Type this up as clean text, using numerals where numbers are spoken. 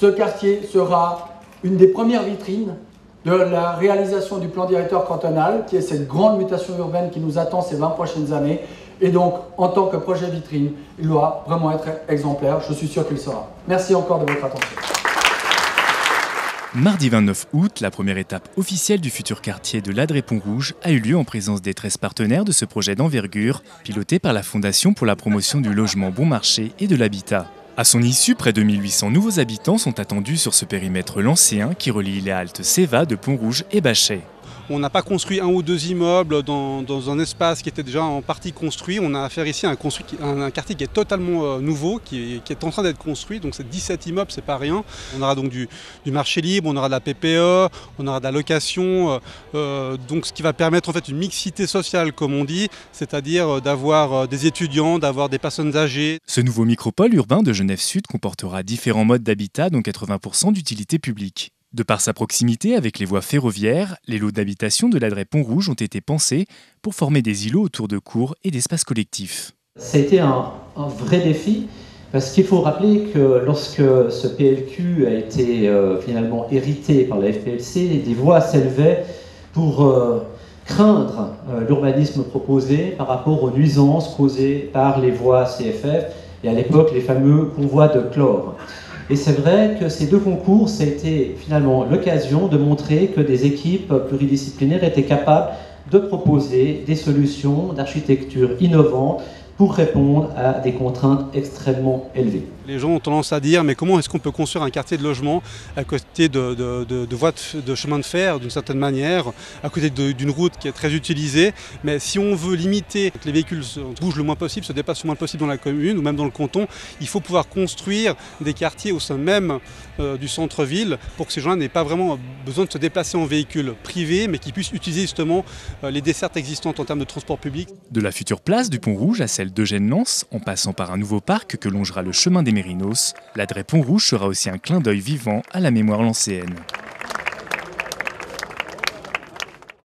Ce quartier sera une des premières vitrines de la réalisation du plan directeur cantonal, qui est cette grande mutation urbaine qui nous attend ces 20 prochaines années. Et donc, en tant que projet vitrine, il doit vraiment être exemplaire. Je suis sûr qu'il sera. Merci encore de votre attention. Mardi 29 août, la première étape officielle du futur quartier de Ladré-Pont-Rouge a eu lieu en présence des 13 partenaires de ce projet d'envergure, piloté par la Fondation pour la promotion du logement bon marché et de l'habitat. À son issue, près de 1800 nouveaux habitants sont attendus sur ce périmètre lancéen qui relie les haltes Séva de Pont-Rouge et Bachet. On n'a pas construit un ou deux immeubles dans un espace qui était déjà en partie construit. On a affaire ici à un quartier qui est totalement nouveau, qui est en train d'être construit. Donc c'est 17 immeubles, c'est pas rien. On aura donc du marché libre, on aura de la PPE, on aura de la location. Donc ce qui va permettre en fait une mixité sociale, comme on dit, c'est-à-dire d'avoir des étudiants, d'avoir des personnes âgées. Ce nouveau micropole urbain de Genève-Sud comportera différents modes d'habitat, dont 80% d'utilité publique. De par sa proximité avec les voies ferroviaires, les lots d'habitation de Ladré-Pont-Rouge ont été pensés pour former des îlots autour de cours et d'espaces collectifs. Ça a été un vrai défi, parce qu'il faut rappeler que lorsque ce PLQ a été finalement hérité par la FPLC, des voix s'élevaient pour craindre l'urbanisme proposé par rapport aux nuisances causées par les voies CFF et à l'époque les fameux convois de chlore. Et c'est vrai que ces deux concours, ça a été finalement l'occasion de montrer que des équipes pluridisciplinaires étaient capables de proposer des solutions d'architecture innovantes pour répondre à des contraintes extrêmement élevées. Les gens ont tendance à dire mais comment est-ce qu'on peut construire un quartier de logement à côté de voies de chemin de fer d'une certaine manière, à côté d'une route qui est très utilisée. Mais si on veut limiter que les véhicules bougent le moins possible, se déplacent le moins possible dans la commune ou même dans le canton, il faut pouvoir construire des quartiers au sein même du centre-ville pour que ces gens n'aient pas vraiment besoin de se déplacer en véhicule privé, mais qu'ils puissent utiliser justement les dessertes existantes en termes de transport public. De la future place du Pont-Rouge à celle d'Eugène-Lens, en passant par un nouveau parc que longera le chemin des Mérinos, Ladré-Pont-Rouge sera aussi un clin d'œil vivant à la mémoire lancéenne.